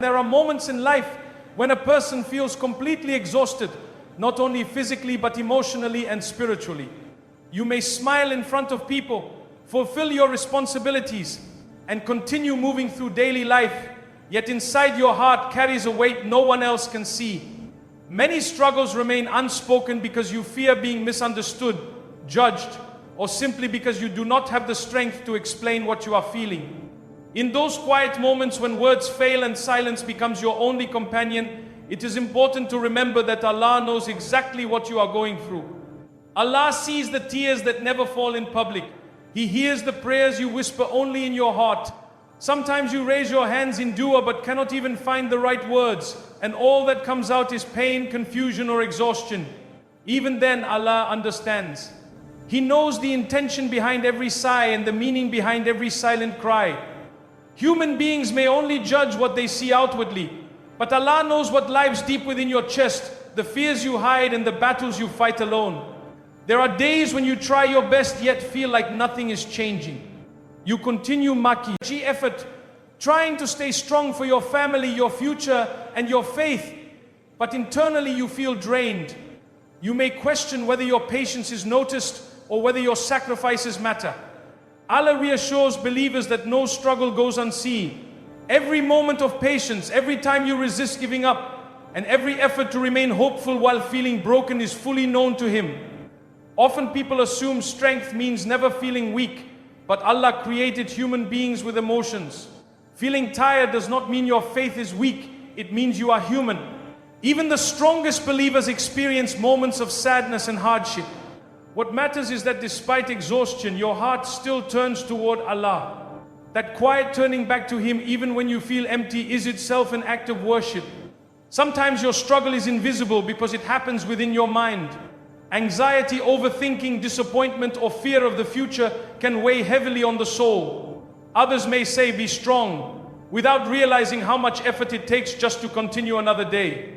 There are moments in life when a person feels completely exhausted, not only physically but emotionally and spiritually. You may smile in front of people, fulfill your responsibilities, and continue moving through daily life, yet inside your heart carries a weight no one else can see. Many struggles remain unspoken because you fear being misunderstood, judged, or simply because you do not have the strength to explain what you are feeling. In those quiet moments when words fail and silence becomes your only companion, it is important to remember that Allah knows exactly what you are going through. Allah sees the tears that never fall in public. He hears the prayers you whisper only in your heart. Sometimes you raise your hands in dua but cannot even find the right words, and all that comes out is pain, confusion, or exhaustion. Even then, Allah understands. He knows the intention behind every sigh and the meaning behind every silent cry. Human beings may only judge what they see outwardly, but Allah knows what lies deep within your chest, the fears you hide and the battles you fight alone. There are days when you try your best yet feel like nothing is changing. You continue making effort, trying to stay strong for your family, your future, and your faith, but internally you feel drained. You may question whether your patience is noticed or whether your sacrifices matter. Allah reassures believers that no struggle goes unseen. Every moment of patience, every time you resist giving up, and every effort to remain hopeful while feeling broken is fully known to Him. Often people assume strength means never feeling weak, but Allah created human beings with emotions. Feeling tired does not mean your faith is weak, it means you are human. Even the strongest believers experience moments of sadness and hardship. What matters is that despite exhaustion, your heart still turns toward Allah. That quiet turning back to Him even when you feel empty is itself an act of worship. Sometimes your struggle is invisible because it happens within your mind. Anxiety, overthinking, disappointment, or fear of the future can weigh heavily on the soul. Others may say, "Be strong," without realizing how much effort it takes just to continue another day.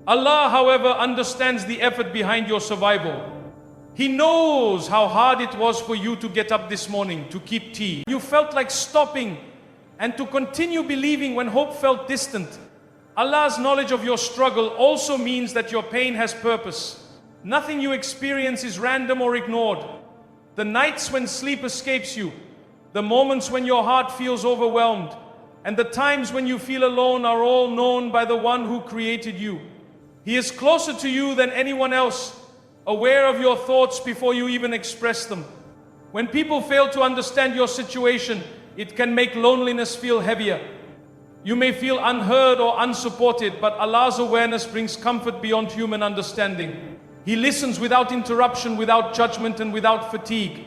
Allah, however, understands the effort behind your survival. He knows how hard it was for you to get up this morning, to keep tea. You felt like stopping and to continue believing when hope felt distant. Allah's knowledge of your struggle also means that your pain has purpose. Nothing you experience is random or ignored. The nights when sleep escapes you, the moments when your heart feels overwhelmed, and the times when you feel alone are all known by the one who created you. He is closer to you than anyone else, aware of your thoughts before you even express them. When people fail to understand your situation, it can make loneliness feel heavier. You may feel unheard or unsupported, but Allah's awareness brings comfort beyond human understanding. He listens without interruption, without judgment, and without fatigue.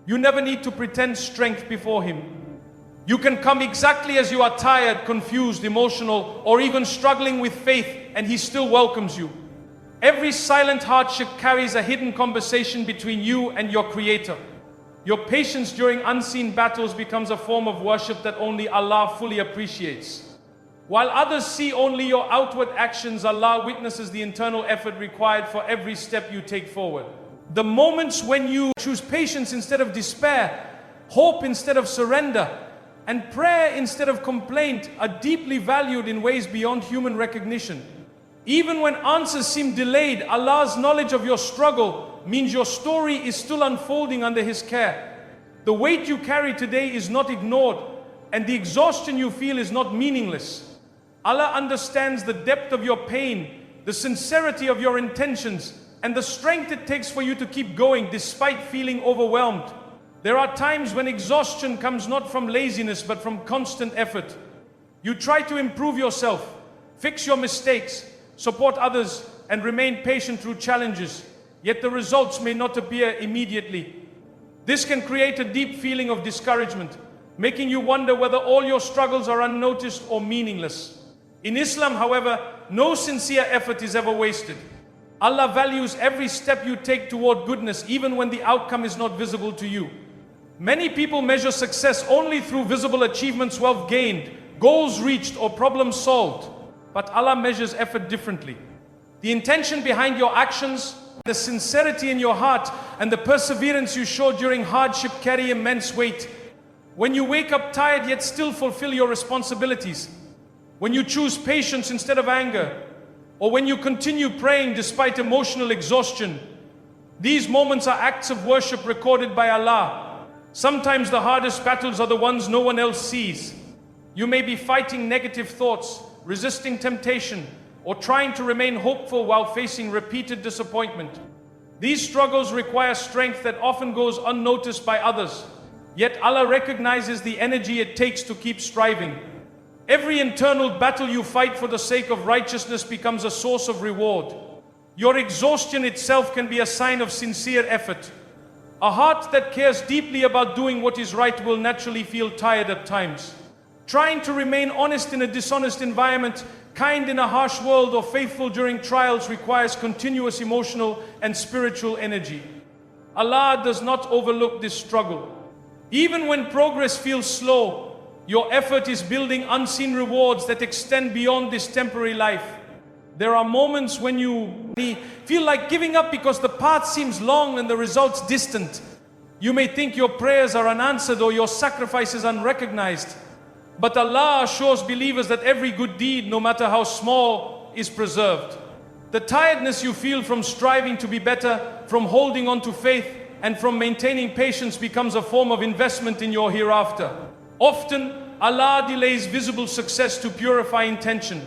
You never need to pretend strength before Him. You can come exactly as you are, tired, confused, emotional, or even struggling with faith, and He still welcomes you. Every silent hardship carries a hidden conversation between you and your Creator. Your patience during unseen battles becomes a form of worship that only Allah fully appreciates. While others see only your outward actions, Allah witnesses the internal effort required for every step you take forward. The moments when you choose patience instead of despair, hope instead of surrender, and prayer instead of complaint are deeply valued in ways beyond human recognition. Even when answers seem delayed, Allah's knowledge of your struggle means your story is still unfolding under His care. The weight you carry today is not ignored, and the exhaustion you feel is not meaningless. Allah understands the depth of your pain, the sincerity of your intentions, and the strength it takes for you to keep going despite feeling overwhelmed. There are times when exhaustion comes not from laziness but from constant effort. You try to improve yourself, fix your mistakes, support others, and remain patient through challenges, yet the results may not appear immediately. This can create a deep feeling of discouragement, making you wonder whether all your struggles are unnoticed or meaningless. In Islam, however, no sincere effort is ever wasted. Allah values every step you take toward goodness, even when the outcome is not visible to you. Many people measure success only through visible achievements, wealth gained, goals reached, or problems solved. But Allah measures effort differently. The intention behind your actions, the sincerity in your heart, and the perseverance you show during hardship carry immense weight. When you wake up tired yet still fulfill your responsibilities, when you choose patience instead of anger, or when you continue praying despite emotional exhaustion. These moments are acts of worship recorded by Allah. Sometimes the hardest battles are the ones no one else sees. You may be fighting negative thoughts, resisting temptation, or trying to remain hopeful while facing repeated disappointment. These struggles require strength that often goes unnoticed by others. Yet Allah recognizes the energy it takes to keep striving. Every internal battle you fight for the sake of righteousness becomes a source of reward. Your exhaustion itself can be a sign of sincere effort. A heart that cares deeply about doing what is right will naturally feel tired at times. Trying to remain honest in a dishonest environment, kind in a harsh world, or faithful during trials requires continuous emotional and spiritual energy. Allah does not overlook this struggle. Even when progress feels slow, your effort is building unseen rewards that extend beyond this temporary life. There are moments when you feel like giving up because the path seems long and the results distant. You may think your prayers are unanswered or your sacrifices unrecognized. But Allah assures believers that every good deed, no matter how small, is preserved. The tiredness you feel from striving to be better, from holding on to faith, and from maintaining patience becomes a form of investment in your hereafter. Often, Allah delays visible success to purify intention.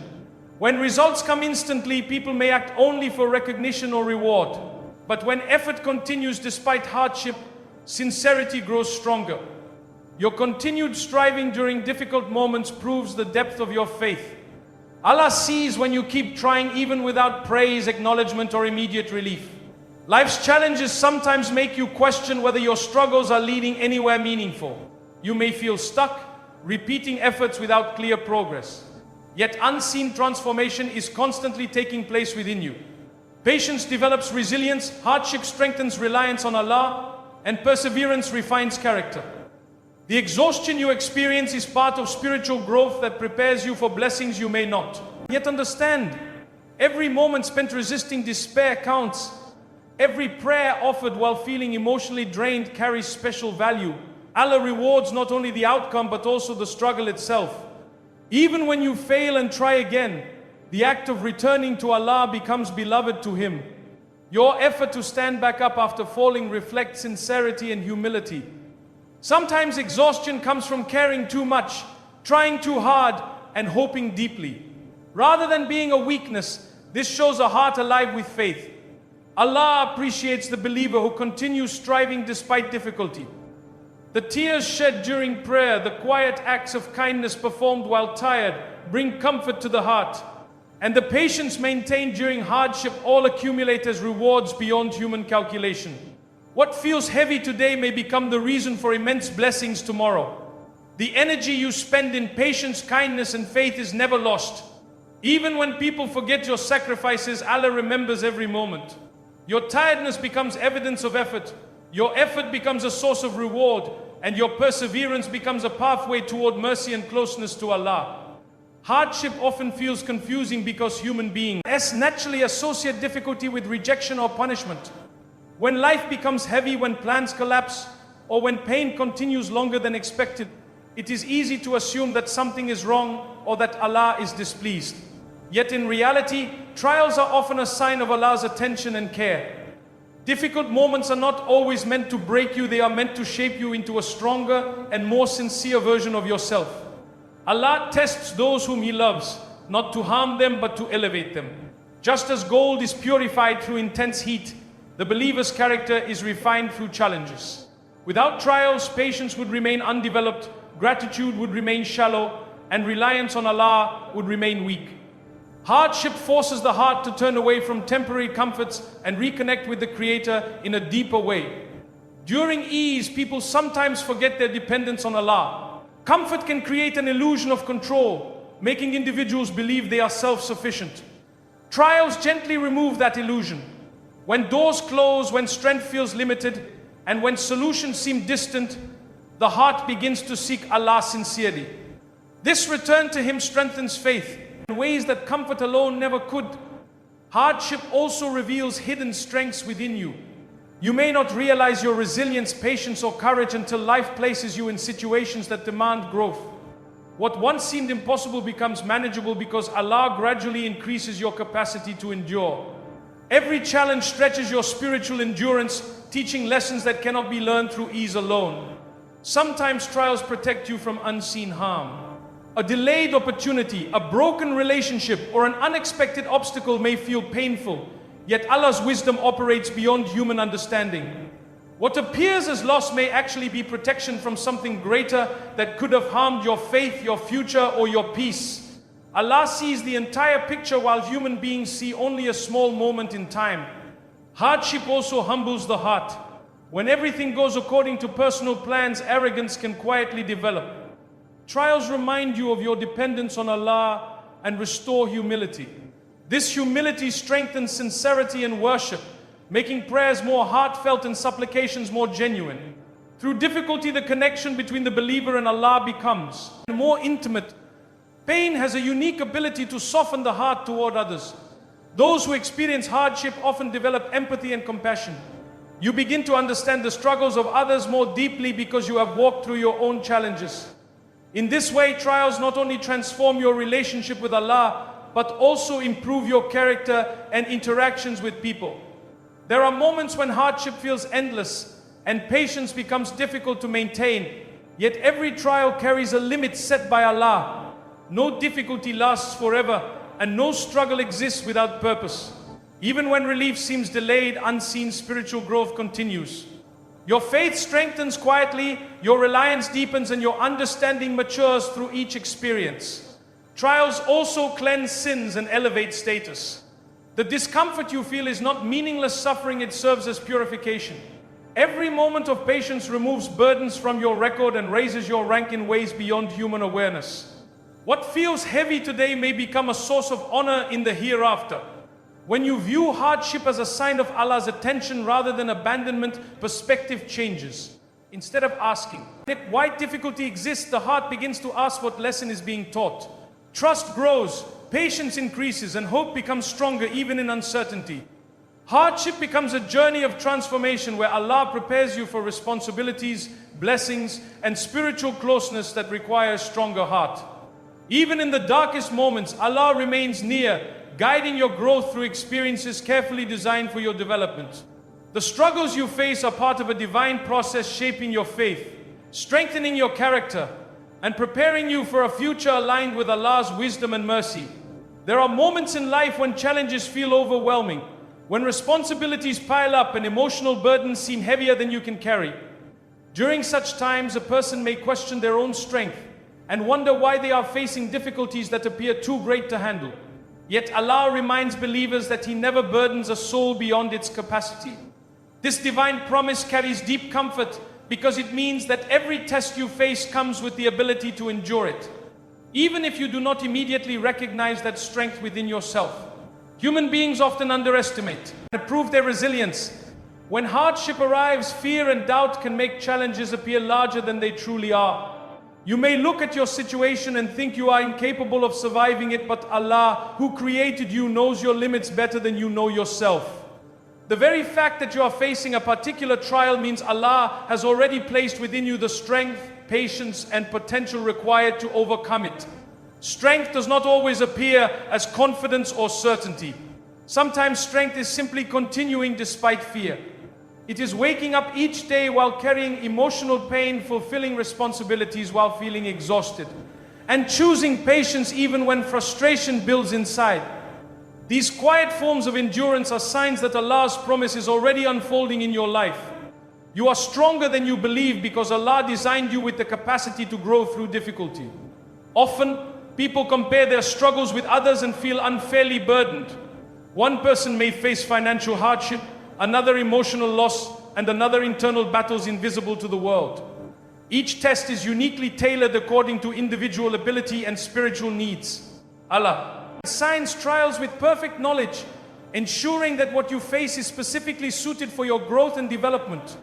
When results come instantly, people may act only for recognition or reward. But when effort continues despite hardship, sincerity grows stronger. Your continued striving during difficult moments proves the depth of your faith. Allah sees when you keep trying even without praise, acknowledgement, or immediate relief. Life's challenges sometimes make you question whether your struggles are leading anywhere meaningful. You may feel stuck, repeating efforts without clear progress. Yet unseen transformation is constantly taking place within you. Patience develops resilience, hardship strengthens reliance on Allah, and perseverance refines character. The exhaustion you experience is part of spiritual growth that prepares you for blessings you may not yet understand. Every moment spent resisting despair counts. Every prayer offered while feeling emotionally drained carries special value. Allah rewards not only the outcome but also the struggle itself. Even when you fail and try again, the act of returning to Allah becomes beloved to Him. Your effort to stand back up after falling reflects sincerity and humility. Sometimes exhaustion comes from caring too much, trying too hard, and hoping deeply. Rather than being a weakness, this shows a heart alive with faith. Allah appreciates the believer who continues striving despite difficulty. The tears shed during prayer, the quiet acts of kindness performed while tired, bring comfort to the heart. And the patience maintained during hardship all accumulate as rewards beyond human calculation. What feels heavy today may become the reason for immense blessings tomorrow. The energy you spend in patience, kindness, and faith is never lost. Even when people forget your sacrifices, Allah remembers every moment. Your tiredness becomes evidence of effort. Your effort becomes a source of reward, and your perseverance becomes a pathway toward mercy and closeness to Allah. Hardship often feels confusing because human beings naturally associate difficulty with rejection or punishment. When life becomes heavy, when plans collapse, or when pain continues longer than expected, it is easy to assume that something is wrong or that Allah is displeased. Yet in reality, trials are often a sign of Allah's attention and care. Difficult moments are not always meant to break you, they are meant to shape you into a stronger and more sincere version of yourself. Allah tests those whom He loves, not to harm them but to elevate them. Just as gold is purified through intense heat, the believer's character is refined through challenges. Without trials, patience would remain undeveloped, gratitude would remain shallow, and reliance on Allah would remain weak. Hardship forces the heart to turn away from temporary comforts and reconnect with the Creator in a deeper way. During ease, people sometimes forget their dependence on Allah. Comfort can create an illusion of control, making individuals believe they are self-sufficient. Trials gently remove that illusion. When doors close, when strength feels limited, and when solutions seem distant, the heart begins to seek Allah sincerely. This return to Him strengthens faith in ways that comfort alone never could. Hardship also reveals hidden strengths within you. You may not realize your resilience, patience, or courage until life places you in situations that demand growth. What once seemed impossible becomes manageable because Allah gradually increases your capacity to endure. Every challenge stretches your spiritual endurance, teaching lessons that cannot be learned through ease alone. Sometimes trials protect you from unseen harm. A delayed opportunity, a broken relationship, or an unexpected obstacle may feel painful, yet Allah's wisdom operates beyond human understanding. What appears as loss may actually be protection from something greater that could have harmed your faith, your future, or your peace. Allah sees the entire picture while human beings see only a small moment in time. Hardship also humbles the heart. When everything goes according to personal plans, arrogance can quietly develop. Trials remind you of your dependence on Allah and restore humility. This humility strengthens sincerity and worship, making prayers more heartfelt and supplications more genuine. Through difficulty, the connection between the believer and Allah becomes more intimate. Pain has a unique ability to soften the heart toward others. Those who experience hardship often develop empathy and compassion. You begin to understand the struggles of others more deeply because you have walked through your own challenges. In this way, trials not only transform your relationship with Allah, but also improve your character and interactions with people. There are moments when hardship feels endless and patience becomes difficult to maintain, yet every trial carries a limit set by Allah. No difficulty lasts forever, and no struggle exists without purpose. Even when relief seems delayed, unseen spiritual growth continues. Your faith strengthens quietly, your reliance deepens, and your understanding matures through each experience. Trials also cleanse sins and elevate status. The discomfort you feel is not meaningless suffering, it serves as purification. Every moment of patience removes burdens from your record and raises your rank in ways beyond human awareness. What feels heavy today may become a source of honor in the hereafter. When you view hardship as a sign of Allah's attention rather than abandonment, perspective changes. Instead of asking why difficulty exists, the heart begins to ask what lesson is being taught. Trust grows, patience increases, and hope becomes stronger even in uncertainty. Hardship becomes a journey of transformation where Allah prepares you for responsibilities, blessings, and spiritual closeness that require a stronger heart. Even in the darkest moments, Allah remains near, guiding your growth through experiences carefully designed for your development. The struggles you face are part of a divine process shaping your faith, strengthening your character, and preparing you for a future aligned with Allah's wisdom and mercy. There are moments in life when challenges feel overwhelming, when responsibilities pile up and emotional burdens seem heavier than you can carry. During such times, a person may question their own strength and wonder why they are facing difficulties that appear too great to handle. Yet Allah reminds believers that He never burdens a soul beyond its capacity. This divine promise carries deep comfort because it means that every test you face comes with the ability to endure it, even if you do not immediately recognize that strength within yourself. Human beings often underestimate and prove their resilience. When hardship arrives, fear and doubt can make challenges appear larger than they truly are. You may look at your situation and think you are incapable of surviving it, but Allah, who created you, knows your limits better than you know yourself. The very fact that you are facing a particular trial means Allah has already placed within you the strength, patience, and potential required to overcome it. Strength does not always appear as confidence or certainty. Sometimes strength is simply continuing despite fear. It is waking up each day while carrying emotional pain, fulfilling responsibilities while feeling exhausted, and choosing patience even when frustration builds inside. These quiet forms of endurance are signs that Allah's promise is already unfolding in your life. You are stronger than you believe because Allah designed you with the capacity to grow through difficulty. Often, people compare their struggles with others and feel unfairly burdened. One person may face financial hardship, another emotional loss, and another internal battles invisible to the world. Each test is uniquely tailored according to individual ability and spiritual needs. Allah assigns trials with perfect knowledge, ensuring that what you face is specifically suited for your growth and development.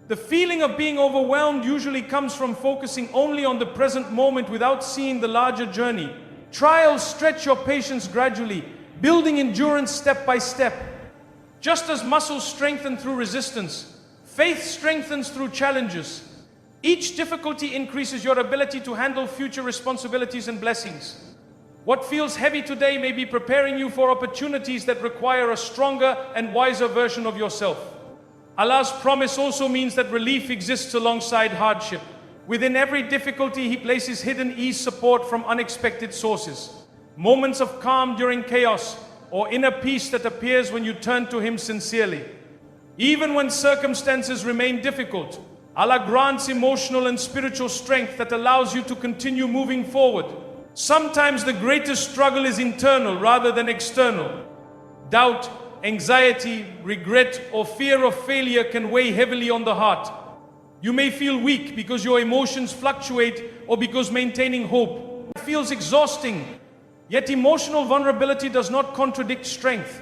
The feeling of being overwhelmed usually comes from focusing only on the present moment without seeing the larger journey. Trials stretch your patience gradually, building endurance step by step. Just as muscles strengthen through resistance, faith strengthens through challenges. Each difficulty increases your ability to handle future responsibilities and blessings. What feels heavy today may be preparing you for opportunities that require a stronger and wiser version of yourself. Allah's promise also means that relief exists alongside hardship. Within every difficulty, He places hidden ease, support from unexpected sources, moments of calm during chaos, or inner peace that appears when you turn to Him sincerely. Even when circumstances remain difficult, Allah grants emotional and spiritual strength that allows you to continue moving forward. Sometimes the greatest struggle is internal rather than external. Doubt, anxiety, regret, or fear of failure can weigh heavily on the heart. You may feel weak because your emotions fluctuate or because maintaining hope feels exhausting. Yet emotional vulnerability does not contradict strength.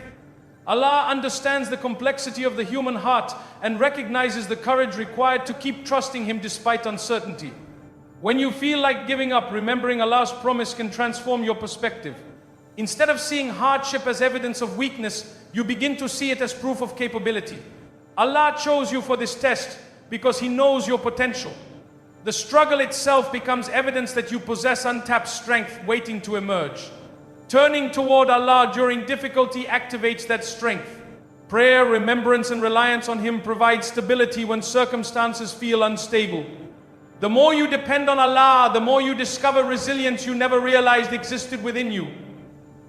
Allah understands the complexity of the human heart and recognizes the courage required to keep trusting Him despite uncertainty. When you feel like giving up, remembering Allah's promise can transform your perspective. Instead of seeing hardship as evidence of weakness, you begin to see it as proof of capability. Allah chose you for this test because He knows your potential. The struggle itself becomes evidence that you possess untapped strength waiting to emerge. Turning toward Allah during difficulty activates that strength. Prayer, remembrance, and reliance on Him provide stability when circumstances feel unstable. The more you depend on Allah, the more you discover resilience you never realized existed within you.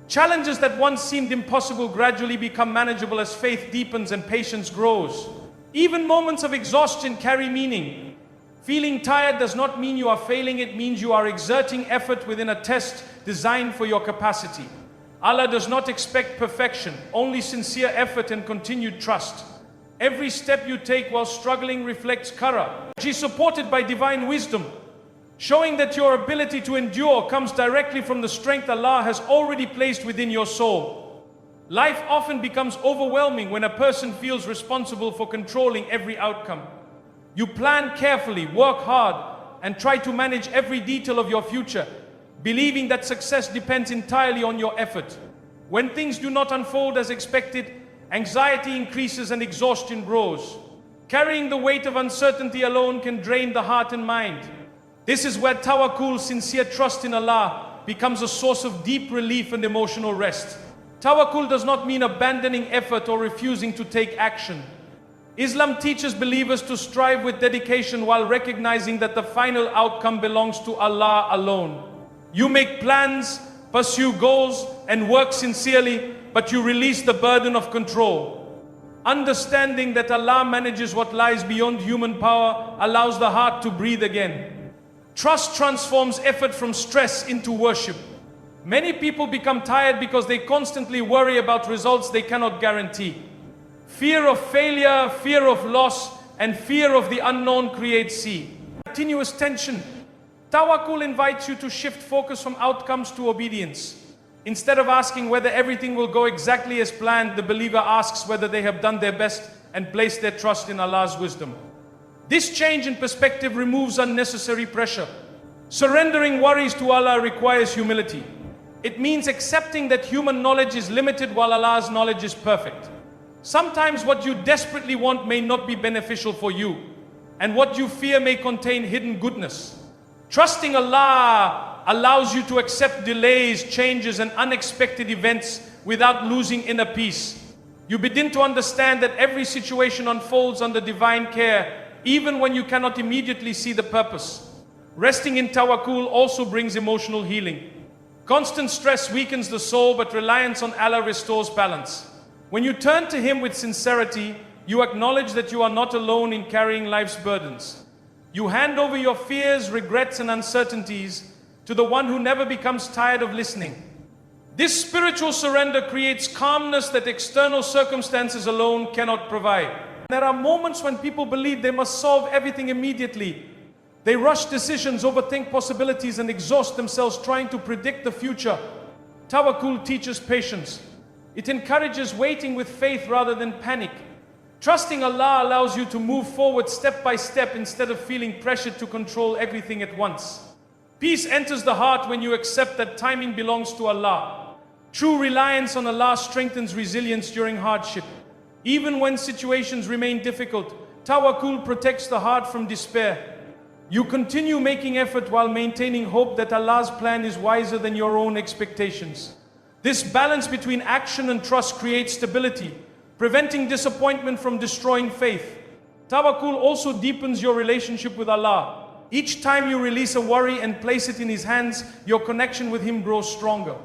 Challenges that once seemed impossible gradually become manageable as faith deepens and patience grows. Even moments of exhaustion carry meaning. Feeling tired does not mean you are failing, it means you are exerting effort within a test designed for your capacity. Allah does not expect perfection, only sincere effort and continued trust. Every step you take while struggling reflects courage, supported by divine wisdom, showing that your ability to endure comes directly from the strength Allah has already placed within your soul. Life often becomes overwhelming when a person feels responsible for controlling every outcome. You plan carefully, work hard, and try to manage every detail of your future, believing that success depends entirely on your effort. When things do not unfold as expected, anxiety increases and exhaustion grows. Carrying the weight of uncertainty alone can drain the heart and mind. This is where tawakkul, sincere trust in Allah, becomes a source of deep relief and emotional rest. Tawakkul does not mean abandoning effort or refusing to take action. Islam teaches believers to strive with dedication while recognizing that the final outcome belongs to Allah alone. You make plans, pursue goals, and work sincerely, but you release the burden of control. Understanding that Allah manages what lies beyond human power allows the heart to breathe again. Trust transforms effort from stress into worship. Many people become tired because they constantly worry about results they cannot guarantee. Fear of failure, fear of loss, and fear of the unknown creates continuous tension. Tawakkul invites you to shift focus from outcomes to obedience. Instead of asking whether everything will go exactly as planned, the believer asks whether they have done their best and placed their trust in Allah's wisdom. This change in perspective removes unnecessary pressure. Surrendering worries to Allah requires humility. It means accepting that human knowledge is limited while Allah's knowledge is perfect. Sometimes what you desperately want may not be beneficial for you, and what you fear may contain hidden goodness. Trusting Allah allows you to accept delays, changes, and unexpected events without losing inner peace. You begin to understand that every situation unfolds under divine care, even when you cannot immediately see the purpose. Resting in tawakkul also brings emotional healing. Constant stress weakens the soul, but reliance on Allah restores balance. When you turn to Him with sincerity, you acknowledge that you are not alone in carrying life's burdens. You hand over your fears, regrets, and uncertainties to the one who never becomes tired of listening. This spiritual surrender creates calmness that external circumstances alone cannot provide. There are moments when people believe they must solve everything immediately. They rush decisions, overthink possibilities, and exhaust themselves trying to predict the future. Tawakkul teaches patience. It encourages waiting with faith rather than panic. Trusting Allah allows you to move forward step by step instead of feeling pressured to control everything at once. Peace enters the heart when you accept that timing belongs to Allah. True reliance on Allah strengthens resilience during hardship. Even when situations remain difficult, tawakkul protects the heart from despair. You continue making effort while maintaining hope that Allah's plan is wiser than your own expectations. This balance between action and trust creates stability, preventing disappointment from destroying faith. Tawakkul also deepens your relationship with Allah. Each time you release a worry and place it in His hands, your connection with Him grows stronger.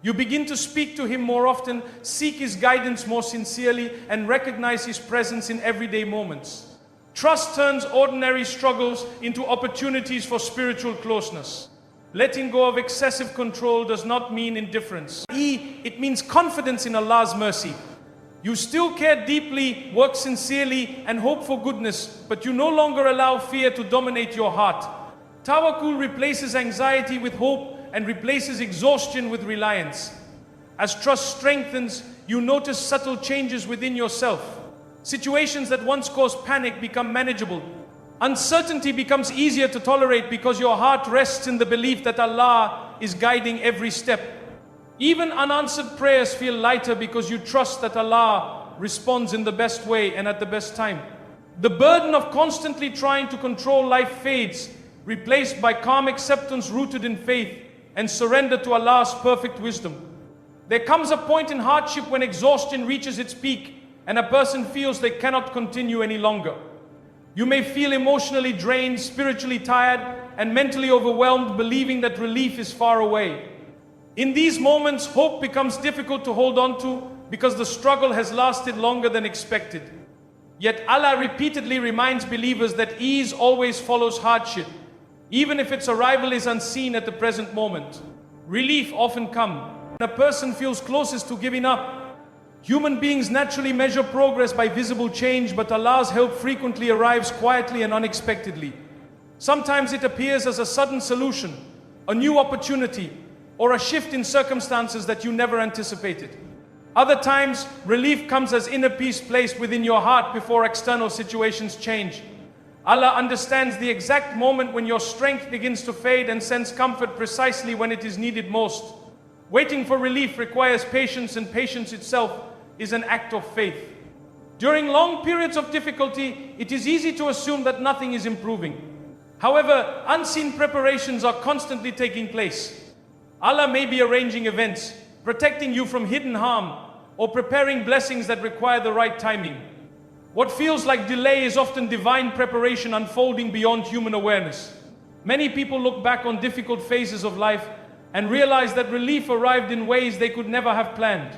You begin to speak to Him more often, seek His guidance more sincerely, and recognize His presence in everyday moments. Trust turns ordinary struggles into opportunities for spiritual closeness. Letting go of excessive control does not mean indifference. It means confidence in Allah's mercy. You still care deeply, work sincerely, and hope for goodness, but you no longer allow fear to dominate your heart. Tawakkul replaces anxiety with hope and replaces exhaustion with reliance. As trust strengthens, you notice subtle changes within yourself. Situations that once caused panic become manageable. Uncertainty becomes easier to tolerate because your heart rests in the belief that Allah is guiding every step. Even unanswered prayers feel lighter because you trust that Allah responds in the best way and at the best time. The burden of constantly trying to control life fades, replaced by calm acceptance rooted in faith and surrender to Allah's perfect wisdom. There comes a point in hardship when exhaustion reaches its peak and a person feels they cannot continue any longer. You may feel emotionally drained, spiritually tired, and mentally overwhelmed, believing that relief is far away. In these moments, hope becomes difficult to hold on to because the struggle has lasted longer than expected. Yet Allah repeatedly reminds believers that ease always follows hardship, even if its arrival is unseen at the present moment. Relief often comes when a person feels closest to giving up. Human beings naturally measure progress by visible change, but Allah's help frequently arrives quietly and unexpectedly. Sometimes it appears as a sudden solution, a new opportunity, or a shift in circumstances that you never anticipated. Other times, relief comes as inner peace placed within your heart before external situations change. Allah understands the exact moment when your strength begins to fade and sends comfort precisely when it is needed most. Waiting for relief requires patience, and patience itself is an act of faith. During long periods of difficulty, it is easy to assume that nothing is improving. However, unseen preparations are constantly taking place. Allah may be arranging events, protecting you from hidden harm, or preparing blessings that require the right timing. What feels like delay is often divine preparation unfolding beyond human awareness. Many people look back on difficult phases of life and realize that relief arrived in ways they could never have planned.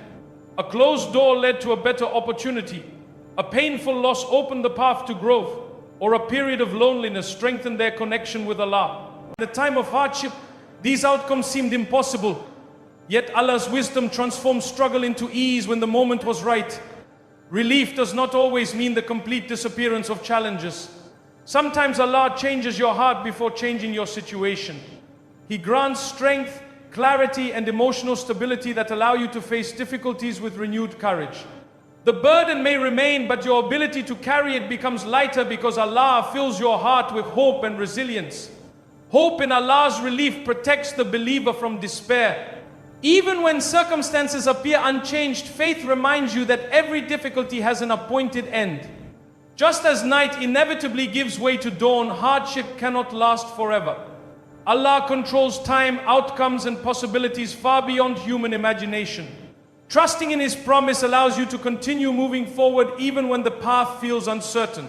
A closed door led to a better opportunity. A painful loss opened the path to growth, or a period of loneliness strengthened their connection with Allah. At the time of hardship, these outcomes seemed impossible. Yet Allah's wisdom transformed struggle into ease when the moment was right. Relief does not always mean the complete disappearance of challenges. Sometimes Allah changes your heart before changing your situation. He grants strength, clarity, and emotional stability that allow you to face difficulties with renewed courage. The burden may remain, but your ability to carry it becomes lighter because Allah fills your heart with hope and resilience. Hope in Allah's relief protects the believer from despair. Even when circumstances appear unchanged, faith reminds you that every difficulty has an appointed end. Just as night inevitably gives way to dawn, hardship cannot last forever. Allah controls time, outcomes, and possibilities far beyond human imagination. Trusting in His promise allows you to continue moving forward even when the path feels uncertain.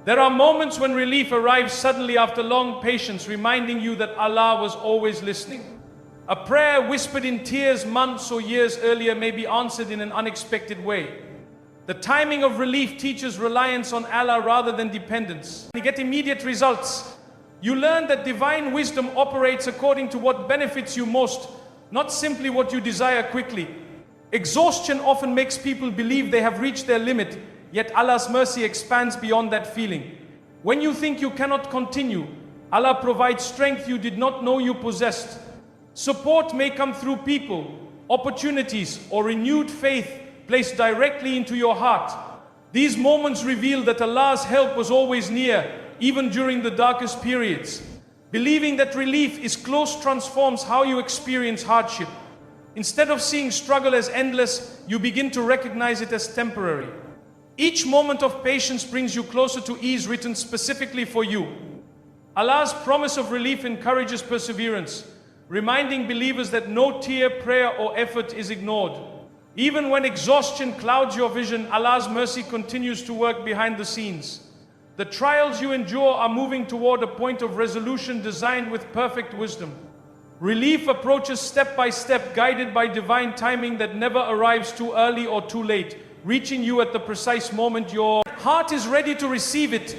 There are moments when relief arrives suddenly after long patience, reminding you that Allah was always listening. A prayer whispered in tears months or years earlier may be answered in an unexpected way. The timing of relief teaches reliance on Allah rather than dependence. You get immediate results. You learn that divine wisdom operates according to what benefits you most, not simply what you desire quickly. Exhaustion often makes people believe they have reached their limit, yet Allah's mercy expands beyond that feeling. When you think you cannot continue, Allah provides strength you did not know you possessed. Support may come through people, opportunities, or renewed faith placed directly into your heart. These moments reveal that Allah's help was always near, even during the darkest periods. Believing that relief is close transforms how you experience hardship. Instead of seeing struggle as endless, you begin to recognize it as temporary. Each moment of patience brings you closer to ease written specifically for you. Allah's promise of relief encourages perseverance, reminding believers that no tear, prayer, or effort is ignored. Even when exhaustion clouds your vision, Allah's mercy continues to work behind the scenes. The trials you endure are moving toward a point of resolution designed with perfect wisdom. Relief approaches step by step, guided by divine timing that never arrives too early or too late, reaching you at the precise moment your heart is ready to receive it.